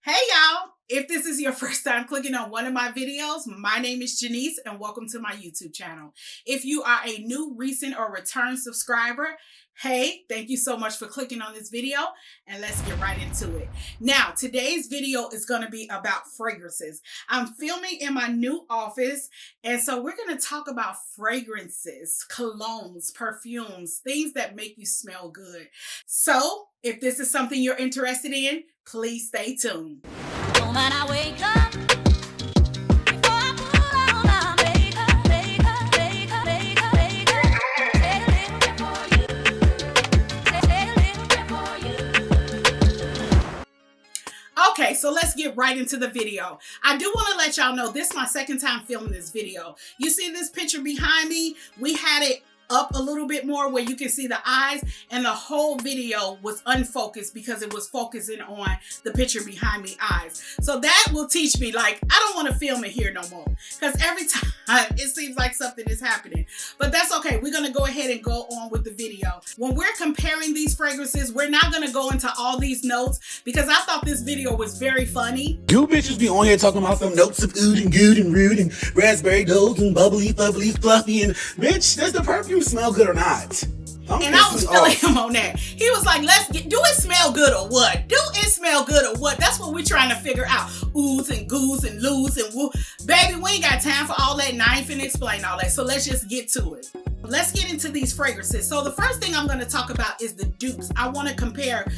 Hey y'all! If this is your first time clicking on one of my videos, my name is Janiece and welcome to my YouTube channel. If you are a new, recent, or return subscriber, hey, thank you so much for clicking on this video and let's get right into it. Now, today's video is going to be about fragrances. I'm filming in my new office and so we're going to talk about fragrances, colognes, perfumes, things that make you smell good. So, if this is something you're interested in, please stay tuned. Moment I wake up, before I put on my makeup, Okay, so let's get right into the video. I do want to let y'all know this is my second time filming this video. You see this picture behind me? We had it up a little bit more where you can see the eyes, and the whole video was unfocused because it was focusing on the picture behind me eyes. So that will teach me, like, I don't want to film it here no more because every time it seems like something is happening. But that's okay. We're going to go ahead and go on with the video. When we're comparing these fragrances, we're not going to go into all these notes because I thought this video was very funny. You bitches be on here talking about some notes of oud and good and rude and raspberry gold and bubbly, fluffy, and bitch, does the perfume smell good or not? And I was feeling him on that. He was like, do it smell good or what? Do it smell good or what? That's what we're trying to figure out. Oohs and goos and loos and woo. Baby, we ain't got time for all that and I ain't finna explain all that. So let's just get to it. Let's get into these fragrances. So the first thing I'm gonna talk about is the dupes. I wanna compare,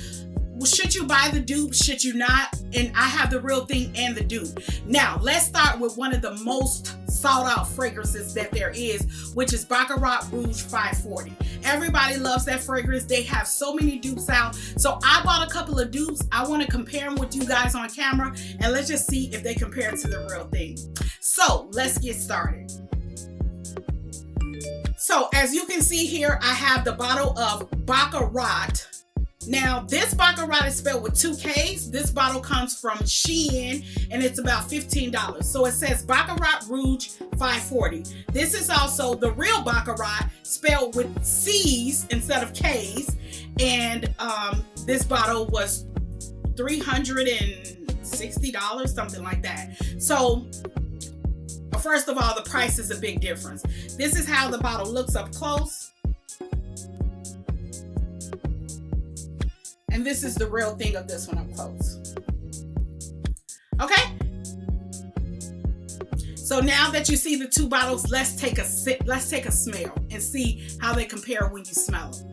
should you buy the dupe, should you not? And I have the real thing and the dupe. Now, let's start with one of the most sought out fragrances that there is, which is Baccarat Rouge 540. Everybody loves that fragrance. They have so many dupes out. So I bought a couple of dupes. I want to compare them with you guys on camera and let's just see if they compare to the real thing. So let's get started. So as you can see here, I have the bottle of Baccarat. Now, this Baccarat is spelled with 2 K's. This bottle comes from Shein and it's about $15. So it says Baccarat Rouge 540. This is also the real Baccarat spelled with C's instead of K's. And this bottle was $360, something like that. So first of all, the price is a big difference. This is how the bottle looks up close. And this is the real thing of this one up close. Okay? So now that you see the two bottles, let's take a sip, let's take a smell and see how they compare when you smell them.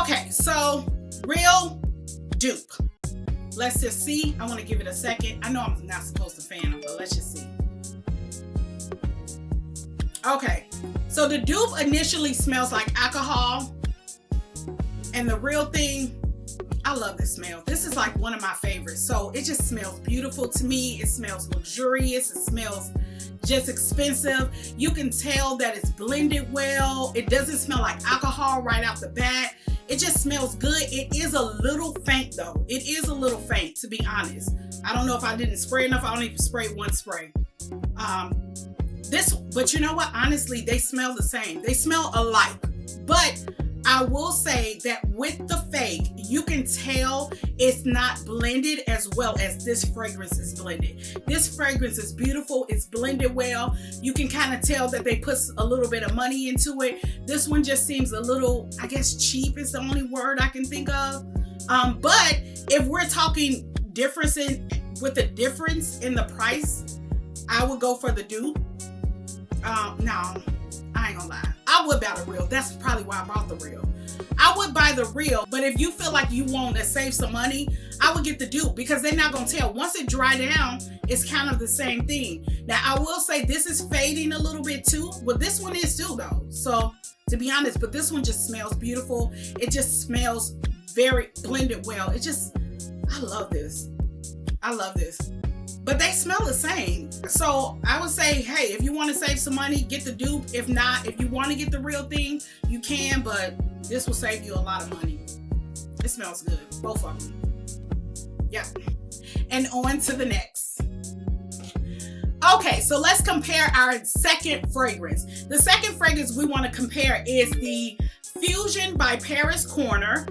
Okay, so real dupe. Let's just see. I want to give it a second. I know I'm not supposed to fan them, but let's just see. Okay, so the dupe initially smells like alcohol, and the real thing, I love this smell. This is like one of my favorites. So it just smells beautiful to me. It smells luxurious. It smells just expensive. You can tell that it's blended well. It doesn't smell like alcohol right out the bat. It just smells good. It is a little faint though. It is a little faint, to be honest. I don't know if I didn't spray enough. I only sprayed one spray. But you know what? Honestly, they smell the same. They smell alike. But I will say that with the fake, you can tell it's not blended as well as this fragrance is blended. This fragrance is beautiful. It's blended well. You can kind of tell that they put a little bit of money into it. This one just seems a little, I guess, cheap is the only word I can think of. But if we're talking with the difference in the price, I would go for the dupe. No, I ain't gonna lie. I would buy the real. That's probably why I bought the real. I would buy the real, but if you feel like you want to save some money, I would get the dupe because they're not gonna tell. Once it dry down, it's kind of the same thing. Now, I will say this is fading a little bit too, but this one is too though. So, to be honest, but this one just smells beautiful. It just smells very blended well. I love this. I love this. But they smell the same. So I would say, hey, if you want to save some money, get the dupe. If not, if you want to get the real thing, you can, but this will save you a lot of money. It smells good, both of them. Yeah. And on to the next. Okay, so let's compare our second fragrance. The second fragrance we want to compare is the Fusion by Paris Corner.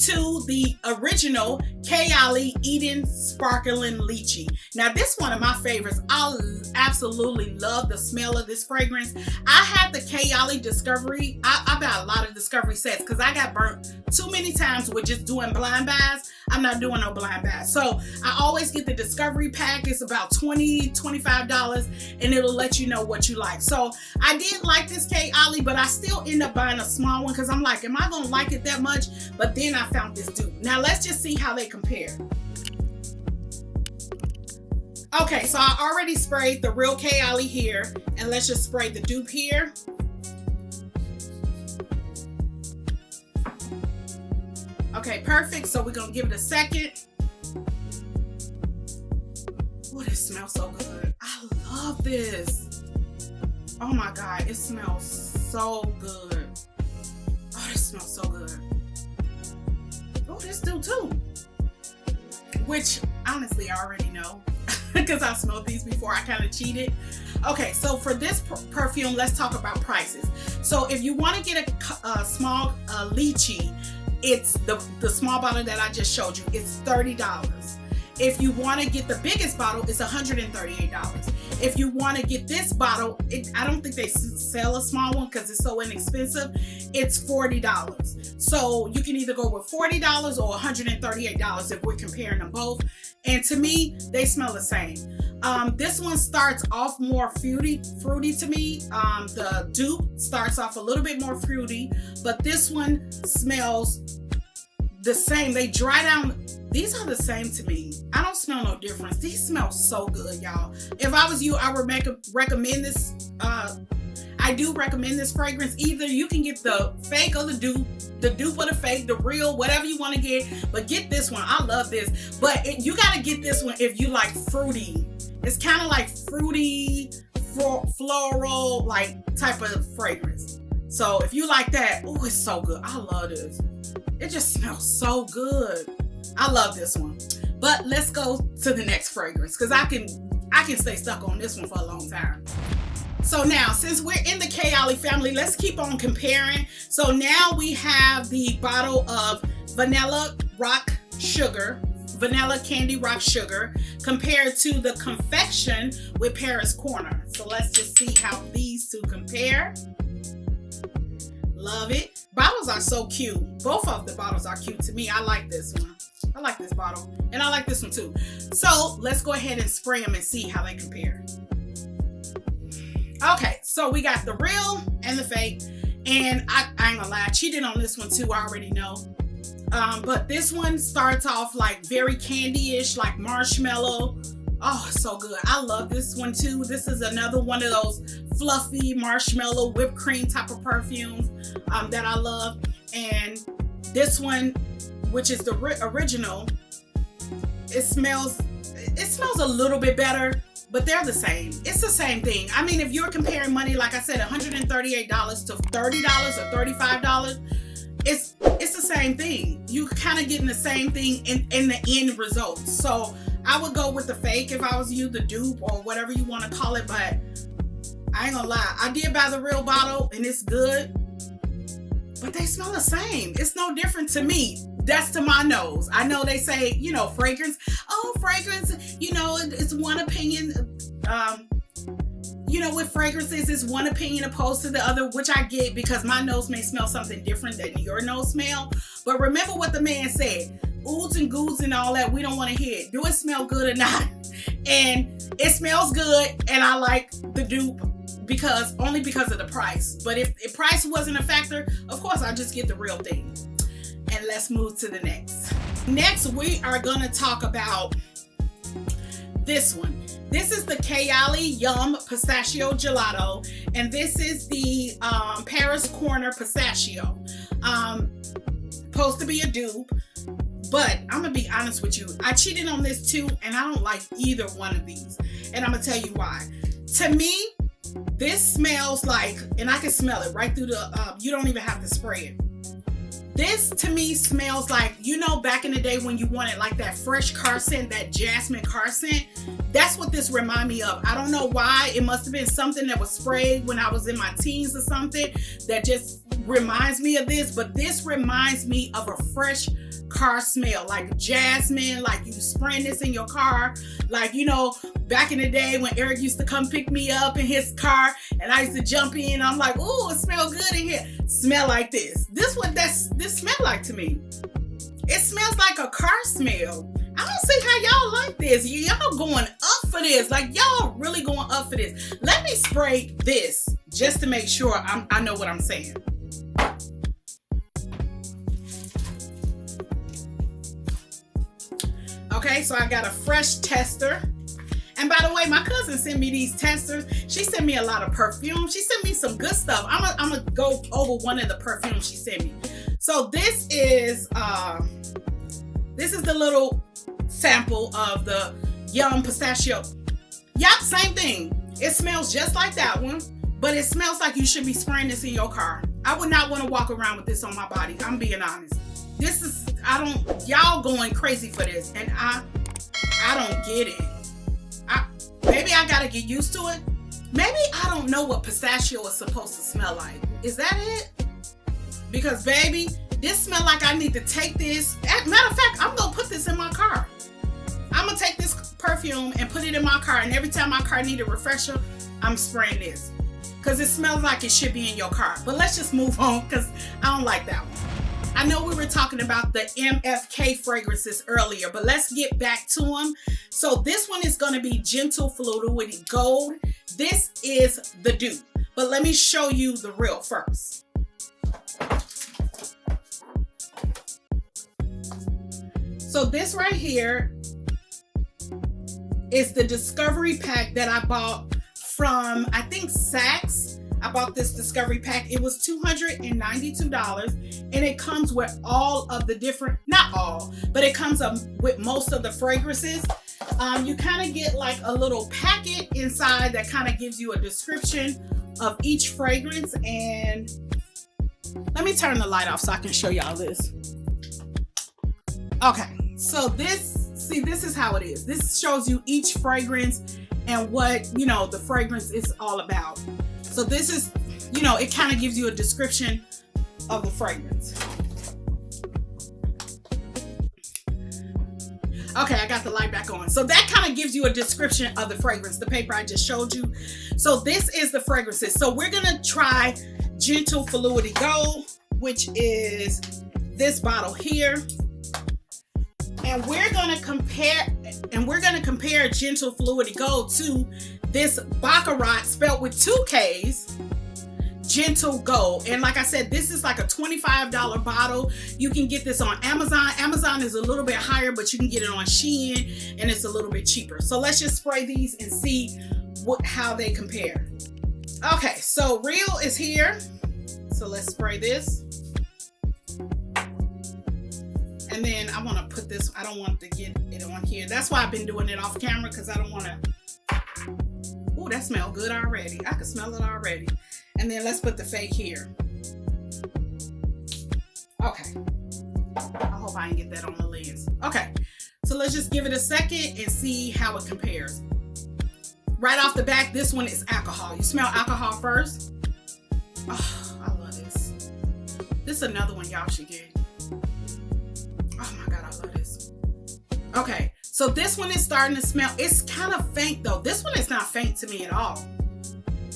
to the original Kayali Eden Sparkling Lychee. Now this one of my favorites. I absolutely love the smell of this fragrance. I had the Kayali Discovery. I got a lot of Discovery sets because I got burnt too many times with just doing blind buys. I'm not doing no blind buys. So I always get the Discovery pack. It's about $20, $25 and it'll let you know what you like. So I did like this Kayali, but I still end up buying a small one because I'm like, am I gonna like it that much? But then I found this dupe. Now let's just see how they compare. Okay, so I already sprayed the real Kayali here, and let's just spray the dupe here. Okay, perfect. So we're gonna give it a second. Oh, this smells so good. I love this. Oh my God, it smells so good. Oh, this smells so good. Oh, this do too. Which, honestly, I already know. Because I smelled these before. I kind of cheated. Okay, so for this perfume, let's talk about prices. So if you want to get a small lychee, it's the small bottle that I just showed you. It's $30. If you want to get the biggest bottle, it's $138. If you want to get this bottle, I don't think they sell a small one because it's so inexpensive. It's $40. So you can either go with $40 or $138 if we're comparing them both. And to me, they smell the same. This one starts off more fruity to me. The dupe starts off a little bit more fruity, but this one smells the same. They dry down. These are the same to me. I don't smell no difference. These smell so good, y'all. If I was you, I would recommend this. I do recommend this fragrance. Either you can get the fake or the dupe or the fake, the real, whatever you want to get. But get this one. I love this. But you got to get this one if you like fruity. It's kind of like fruity, floral, like type of fragrance. So if you like that, oh, it's so good. I love this. It just smells so good. I love this one. But let's go to the next fragrance because I can stay stuck on this one for a long time. So now, since we're in the Kayali family, let's keep on comparing. So now we have the bottle of Vanilla Candy Rock Sugar compared to the Confection with Paris Corner. So let's just see how these two compare. Love it. Bottles are so cute. Both of the bottles are cute to me. I like this one. I like this bottle. And I like this one too. So let's go ahead and spray them and see how they compare. Okay, so we got the real and the fake. And I ain't gonna lie, I cheated on this one too, I already know. But this one starts off like very candy-ish, like marshmallow. Oh, so good. I love this one too. This is another one of those fluffy marshmallow whipped cream type of perfumes that I love. And this one, which is the original, it smells a little bit better, but they're the same. It's the same thing. I mean, if you're comparing money, like I said, $138 to $30 or $35, it's the same thing. You kind of getting the same thing in the end result. So I would go with the fake if I was you, the dupe or whatever you want to call it. But I ain't gonna lie, I did buy the real bottle and it's good, but they smell the same. It's no different to me. That's to my nose. I know they say, fragrance. Oh, fragrance, it's one opinion. With fragrances, it's one opinion opposed to the other, which I get because my nose may smell something different than your nose smell. But remember what the man said. Oohs and goos and all that, we don't want to hear it. Do it smell good or not? And it smells good, and I like the dupe only because of the price. But if price wasn't a factor, of course I'll just get the real thing. And let's move to the next. Next, we are going to talk about this one. This is the Kayali Yum Pistachio Gelato, and this is the Paris Corner Pistachio. Supposed to be a dupe, but I'm gonna be honest with you. I cheated on this too, and I don't like either one of these, and I'm gonna tell you why. To me, this smells like, and I can smell it right through the. You don't even have to spray it. This to me smells like, back in the day when you wanted like that fresh car scent, that jasmine car scent. That's what this remind me of. I don't know why. It must have been something that was sprayed when I was in my teens or something that just reminds me of this, but this reminds me of a fresh car smell, like jasmine, like you spraying this in your car. Like, you know, back in the day when Eric used to come pick me up in his car and I used to jump in, I'm like, ooh, it smells good in here. Smell like this. This smell like to me. It smells like a car smell. I don't see how y'all like this. Y'all going up for this. Like, y'all really going up for this. Let me spray this just to make sure I know what I'm saying. Okay, so I got a fresh tester. And by the way, my cousin sent me these testers. She sent me a lot of perfume. She sent me some good stuff. I'm gonna go over one of the perfumes she sent me. So this is the little sample of the Yum Pistachio. Yep, same thing. It smells just like that one, but it smells like you should be spraying this in your car. I would not want to walk around with this on my body. I'm being honest. Y'all going crazy for this, and I don't get it. Maybe I gotta get used to it. Maybe I don't know what pistachio is supposed to smell like. Is that it? Because baby, this smell like I need to take this. Matter of fact, I'm gonna put this in my car. I'm gonna take this perfume and put it in my car, and every time my car need a refresher, I'm spraying this. Because it smells like it should be in your car. But let's just move on, because I don't like that one. I know we were talking about the MFK fragrances earlier, but let's get back to them. So this one is going to be Gentle Fluidity Gold. This is the dupe, but let me show you the real first. So this right here is the Discovery Pack that I bought from, I think, Saks. I bought this Discovery Pack. It was $292, and it comes with all of the different, not all, but it comes up with most of the fragrances. You kind of get like a little packet inside that kind of gives you a description of each fragrance. And let me turn the light off so I can show y'all this. Okay, so this is how it is. This shows you each fragrance and what, you know, the fragrance is all about. So this is, you know, it kind of gives you a description of the fragrance. Okay, I got the light back on. So that kind of gives you a description of the fragrance, the paper I just showed you. So this is the fragrances. So we're going to try Gentle Fluidity Gold, which is this bottle here. And we're going to compare Gentle Fluidity Gold to this Baccarat, spelled with 2 K's, Gentle Gold. And like I said, this is like a $25 bottle. You can get this on Amazon. Amazon is a little bit higher, but you can get it on Shein, and it's a little bit cheaper. So let's just spray these and see how they compare. Okay, so Real is here. So let's spray this. And then I want to put this, I don't want to get it on here. That's why I've been doing it off camera, because I don't want to. Oh, that smells good already. I can smell it already. And then let's put the fake here. Okay. I hope I didn't get that on the lens. Okay. So let's just give it a second and see how it compares. Right off the back, this one is alcohol. You smell alcohol first. Oh, I love this. This is another one y'all should get. Oh my God, I love this. Okay. So this one is starting to smell, it's kind of faint though. This one is not faint to me at all.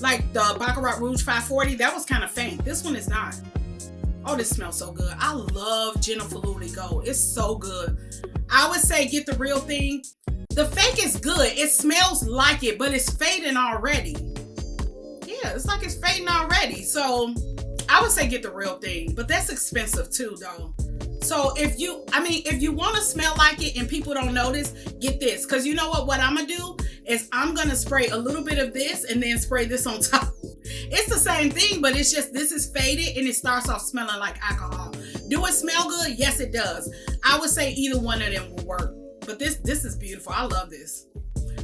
Like the Baccarat Rouge 540, that was kind of faint. This one is not. Oh, this smells so good. I love Gentle Fluidity Gold. It's so good. I would say get the real thing. The fake is good. It smells like it, but it's fading already. Yeah, it's like it's fading already. So I would say get the real thing, but that's expensive too though. So if you want to smell like it and people don't notice, get this. Because you know what I'm going to do is I'm going to spray a little bit of this and then spray this on top. It's the same thing, but it's just this is faded and it starts off smelling like alcohol. Do it smell good? Yes, it does. I would say either one of them will work. But this is beautiful. I love this.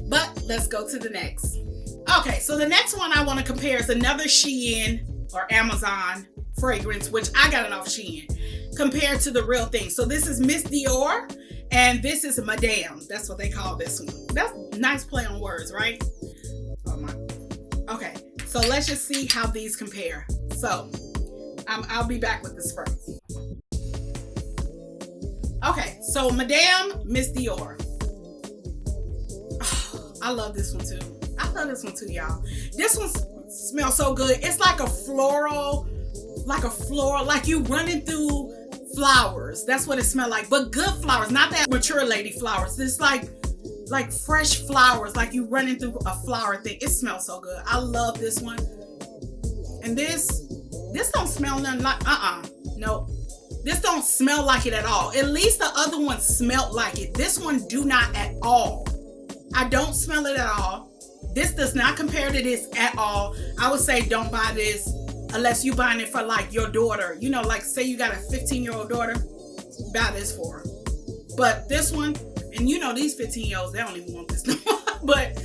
But let's go to the next. Okay, so the next one I want to compare is another Shein or Amazon fragrance, which I got it off Shein, compared to the real thing. So this is Miss Dior, and this is Madame. That's what they call this one. That's a nice play on words, right? Oh my. Okay, so let's just see how these compare. So I'll be back with the sprays. Okay, so Madame Miss Dior. Oh, I love this one too. I love this one too, y'all. This one smells so good. It's like a floral, like you running through flowers. That's what it smells like. But good flowers, not that mature lady flowers. It's like fresh flowers, like you running through a flower thing. It smells so good. I love this one. And this don't smell nothing like, no. This don't smell like it at all. At least the other one smelled like it. This one do not at all. I don't smell it at all. This does not compare to this at all. I would say don't buy this unless you're buying it for like your daughter. You know, like say you got a 15-year-old daughter, buy this for her. But this one, and you know these 15-year-olds, they don't even want this no more. But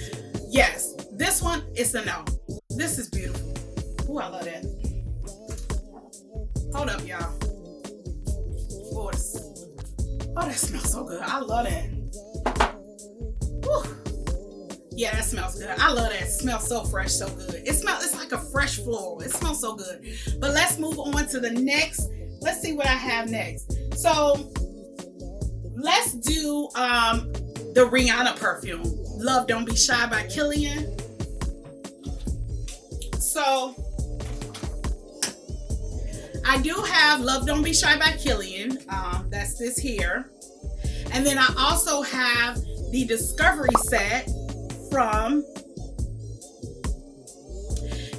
yes, this one is a no. This is beautiful. Ooh, I love that. Hold up, y'all. Oh, that smells so good. I love that. Whew. Yeah, that smells good. I love that. It smells so fresh, so good. It's like a fresh floral. It smells so good. But let's move on to the next. Let's see what I have next. So let's do the Rihanna perfume. Love Don't Be Shy by Killian. So I do have Love Don't Be Shy by Killian. That's this here. And then I also have the Discovery set from,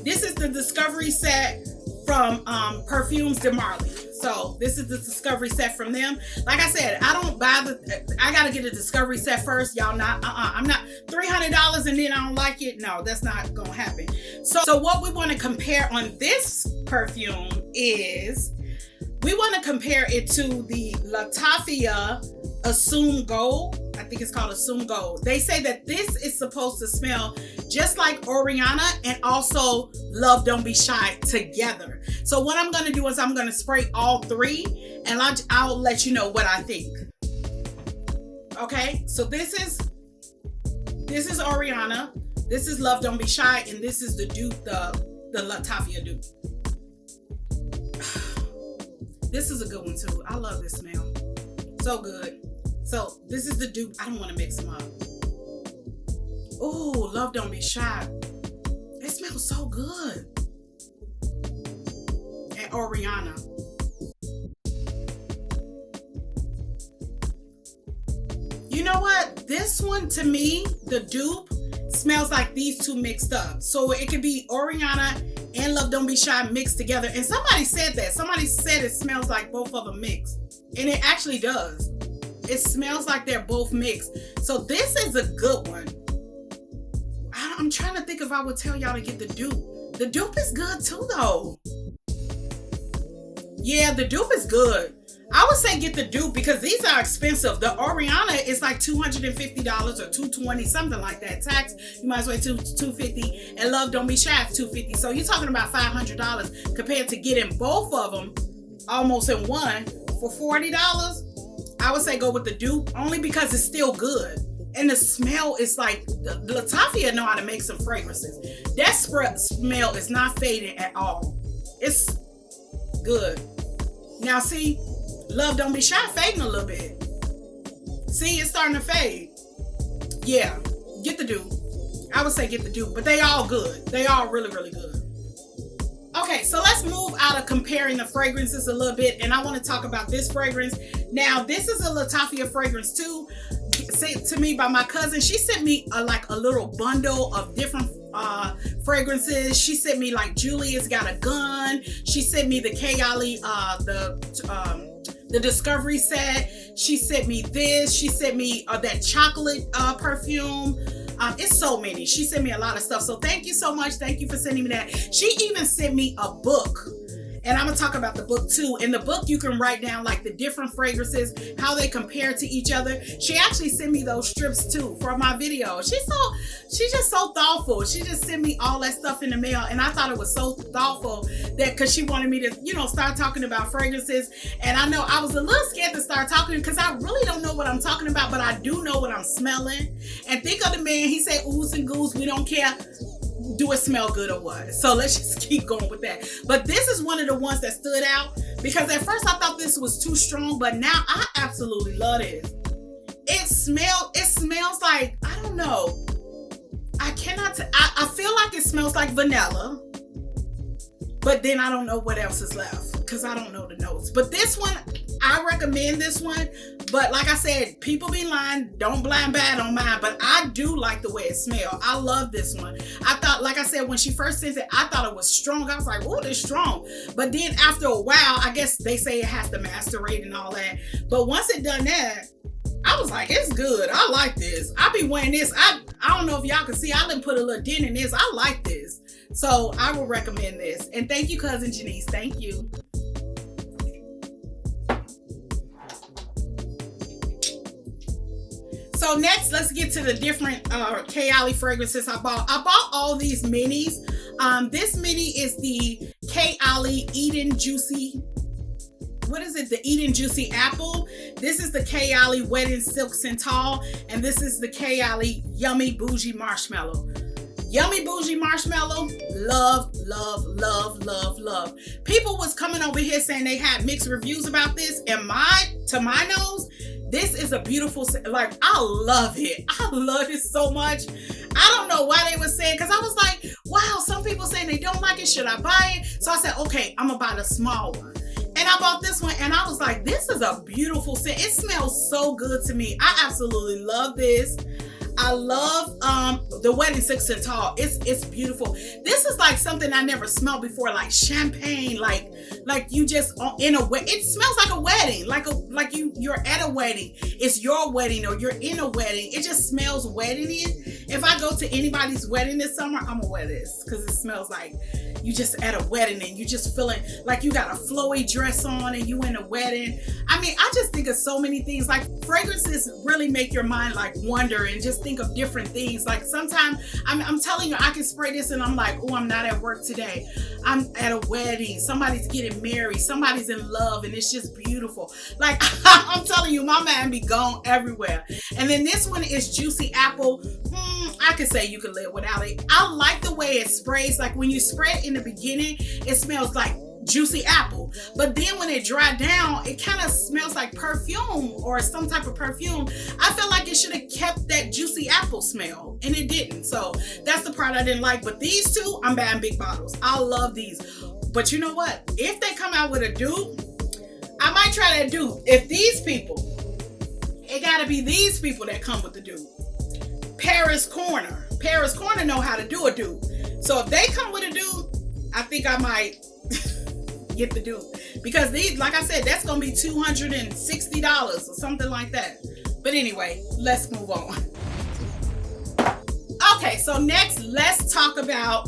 this is the Discovery set from Perfumes de Marley. So this is the Discovery set from them. Like I said, I don't buy I gotta get a Discovery set first. Y'all not, I'm not $300 and then I don't like it. No, that's not gonna happen. So what we wanna compare on this perfume is, we wanna compare it to the Latafia Assume Gold. I think it's called Assume Gold. They say that this is supposed to smell just like Oriana and also Love Don't Be Shy together. So what I'm gonna do is I'm gonna spray all three and I'll let you know what I think. Okay, so this is Oriana, this is Love Don't Be Shy, and this is the dupe, the Latafia dupe. This is a good one too. I love this smell. So good. So this is the dupe. I don't want to mix them up. Oh, Love Don't Be Shy. It smells so good. And Oriana. You know what? This one, to me, the dupe, smells like these two mixed up. So it could be Oriana and Love Don't Be Shy mixed together. And somebody said that. Somebody said it smells like both of them mixed. And it actually does. It smells like they're both mixed. So this is a good one. I'm trying to think if I would tell y'all to get the dupe. The dupe is good too though. Yeah, the dupe is good. I would say get the dupe because these are expensive. The Oriana is like $250 or $220, something like that. Tax, you might as well $250. And Love Don't Be Shy is $250. So you're talking about $500 compared to getting both of them almost in one for $40. I would say go with the dupe only because it's still good. And the smell is like, Latafia know how to make some fragrances. That smell is not fading at all. It's good. Now see, Love Don't Be Shy fading a little bit. See, it's starting to fade. Yeah, get the dupe. I would say get the dupe, but they all good. They all really, really good. Okay, so let's move out of comparing the fragrances a little bit, and I want to talk about this fragrance. Now, this is a Latafia fragrance too, sent to me by my cousin. She sent me like a little bundle of different fragrances. She sent me like Julia's Got a Gun. She sent me the Kayali, the Discovery set. She sent me this. She sent me that chocolate perfume. It's so many. She sent me a lot of stuff. So thank you so much. Thank you for sending me that. She even sent me a book. And I'm going to talk about the book too. In the book, you can write down like the different fragrances, how they compare to each other. She actually sent me those strips too for my video. She's just so thoughtful. She just sent me all that stuff in the mail. And I thought it was so thoughtful that because she wanted me to, you know, start talking about fragrances. And I know I was a little scared to start talking because I really don't know what I'm talking about, but I do know what I'm smelling. And think of the man, he said, oohs and goos, we don't care. do it smell good or what? So let's just keep going with that. But this is one of the ones that stood out because at first I thought this was too strong, but now I absolutely love this. It smells like, I don't know. I feel like it smells like vanilla, but then I don't know what else is left because I don't know the notes. But this one, I recommend this one. But like I said, people be lying. Don't blind bad on mine. But I do like the way it smells. I love this one. I thought, like I said, when she first sent it, I thought it was strong. I was like, oh, it's strong. But then after a while, I guess they say it has to macerate and all that. But once it done that, I was like, it's good. I like this. I be wearing this. I don't know if y'all can see. I done put a little dent in this. I like this. So I will recommend this. And thank you, cousin Janiece. Thank you. So next, let's get to the different Kayali fragrances I bought. I bought all these minis. This mini is the Kayali Eden Juicy. What is it? The Eden Juicy Apple. This is the Kayali Wedding Silk Santal. And this is the Kayali Yummy Bougie Marshmallow. Yummy Bougie Marshmallow. Love, love, love, love, love. People was coming over here saying they had mixed reviews about this. And to my nose, this is a beautiful, like, I love it. I love it so much. I don't know why they were saying, because I was like, wow, some people saying they don't like it. Should I buy it? So I said, okay, I'm going to buy the small one. And I bought this one and I was like, this is a beautiful scent. It smells so good to me. I absolutely love this. I love the Wedding Silk Santal. It's beautiful. This is like something I never smelled before, like champagne, like you just in a wedding. It smells like a wedding, like you're at a wedding. It's your wedding or you're in a wedding. It just smells wedding-y. If I go to anybody's wedding this summer, I'm gonna wear this because it smells like you just at a wedding and you just feeling like you got a flowy dress on and you in a wedding. I mean, I just think of so many things. Like fragrances really make your mind like wonder and just think of different things. Like sometimes I'm telling you, I can spray this and I'm like, oh, I'm not at work today. I'm at a wedding. Somebody's getting married. Somebody's in love and it's just beautiful. Like I'm telling you, my mind be gone everywhere. And then this one is Juicy Apple. I could say you could live without it. I like the way it sprays. Like when you spray it in the beginning, it smells like juicy apple. But then when it dried down, it kind of smells like perfume or some type of perfume. I feel like it should have kept that juicy apple smell and it didn't. So that's the part I didn't like. But these two, I'm buying big bottles. I love these. But you know what? If they come out with a dupe, I might try that dupe. If these people, it gotta be these people that come with the dupe. Paris Corner know how to do a dupe. So if they come with a dupe, I think I might get the dupe because these, like I said, that's gonna be $260 or something like that. But anyway, let's move on. Okay, so next let's talk about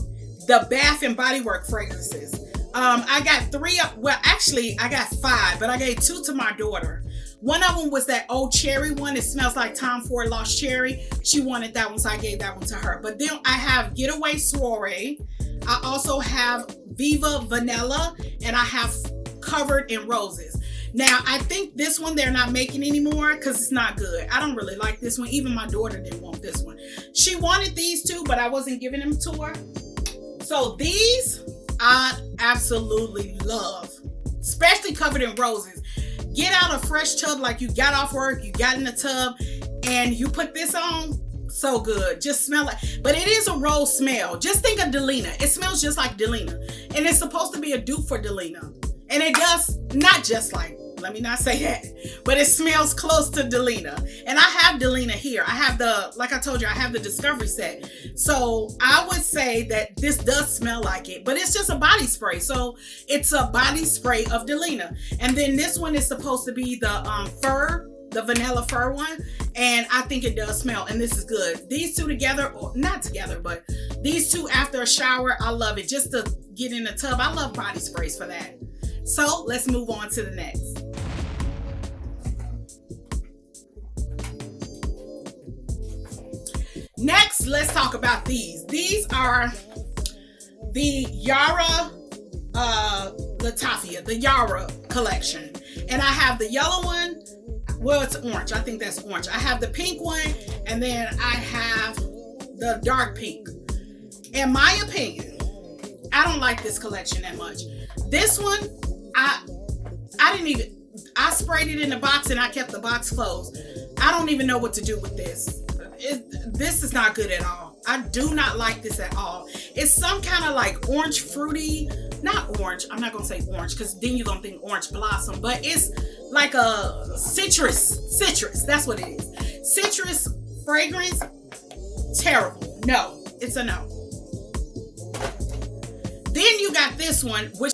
the Bath and Body Works fragrances. I got three up. Well, actually, I got five, but I gave two to my daughter. One of them was that old cherry one. It smells like Tom Ford Lost Cherry. She wanted that one, so I gave that one to her. But then I have Getaway Soiree. I also have Viva Vanilla, and I have Covered in Roses. Now, I think this one they're not making anymore because it's not good. I don't really like this one. Even my daughter didn't want this one. She wanted these two, but I wasn't giving them to her. So these I absolutely love, especially Covered in Roses. Get out a fresh tub like you got off work, you got in the tub, and you put this on. So good. Just smell it. But it is a rose smell. Just think of Delina. It smells just like Delina. And it's supposed to be a dupe for Delina. And it does, not just like, let me not say that, but it smells close to Delina. And I have Delina here. I have the, like I told you, I have the Discovery set. So I would say that this does smell like it, but it's just a body spray. So it's a body spray of Delina. And then this one is supposed to be the fur, the vanilla fur one. And I think it does smell, and this is good. These two together, or not together, but these two after a shower, I love it. Just to get in the tub. I love body sprays for that. So let's move on to the next. Next, let's talk about these. These are the Yara Latafia, the Yara collection. And I have the yellow one. Well, it's orange. I think that's orange. I have the pink one, and then I have the dark pink. In my opinion, I don't like this collection that much. This one, I sprayed it in the box and I kept the box closed. I don't even know what to do with this. This is not good at all. I do not like this at all. It's some kind of like orange fruity, not orange. I'm not going to say orange because then you're going to think orange blossom, but it's like a citrus. That's what it is. Citrus fragrance. Terrible. No, it's a no. Then you got this one, which,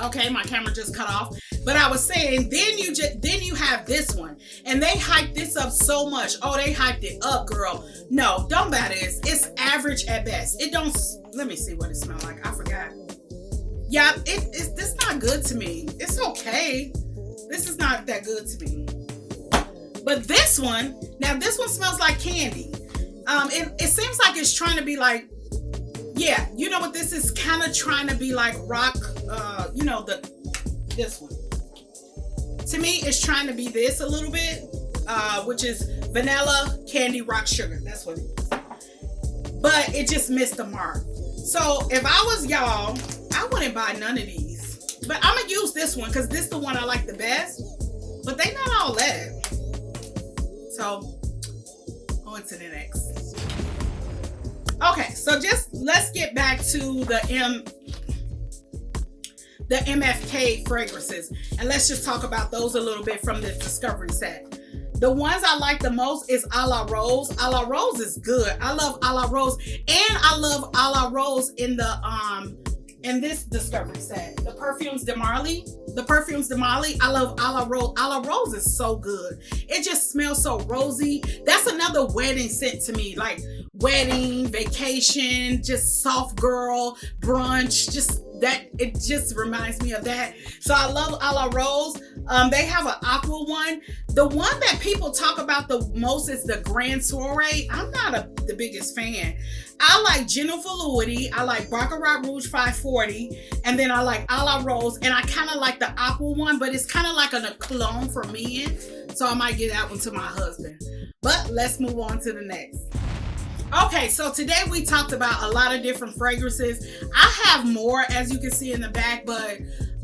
okay, my camera just cut off. But I was saying, then you have this one, and they hyped this up so much. Oh, they hyped it up, girl. No, don't buy this. It's average at best. It don't. Let me see what it smells like. I forgot. Yeah, it's this not good to me. It's okay. This is not that good to me. But this one, now this one smells like candy. It seems like it's trying to be like, yeah, you know what this is kind of trying to be like rock. You know this one. To me, it's trying to be this a little bit, which is vanilla, candy, rock, sugar. That's what it is. But it just missed the mark. So if I was y'all, I wouldn't buy none of these. But I'm going to use this one because this is the one I like the best. But they not all that. So, on to the next. Okay, so just let's get back to the MFK fragrances, and let's just talk about those a little bit from this discovery set. The ones I like the most is A La Rose. A La Rose is good. I love A La Rose, and I love A La Rose in this discovery set. The Perfumes de Marly. I love A La Rose. A La Rose is so good. It just smells so rosy. That's another wedding scent to me, like wedding, vacation, just soft girl, brunch, just that. It just reminds me of that. So I love A La Rose. They have an aqua one. The one that people talk about the most is the Grand Soiree. I'm not the biggest fan. I like Geno Fluidity. I like Baccarat Rouge 540. And then I like A La Rose. And I kind of like the aqua one, but it's kind of like a cologne for men. So I might get that one to my husband. But let's move on to the next. Okay, so today we talked about a lot of different fragrances. I have more, as you can see in the back, but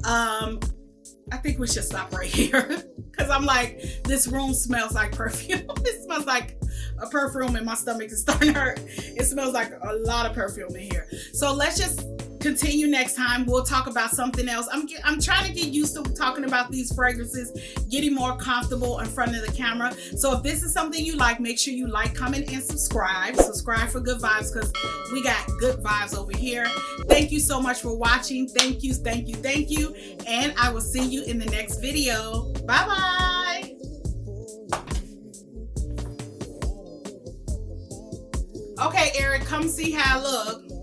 I think we should stop right here because I'm like, this room smells like perfume. It smells like a perfume and my stomach is starting to hurt. It smells like a lot of perfume in here. So let's just continue next time. We'll talk about something else. I'm trying to get used to talking about these fragrances, getting more comfortable in front of the camera. So if this is something you like, make sure you like, comment, and subscribe. Subscribe for good vibes because we got good vibes over here. Thank you so much for watching. Thank you. And I will see you in the next video. Bye-bye. Okay, Eric, come see how I look.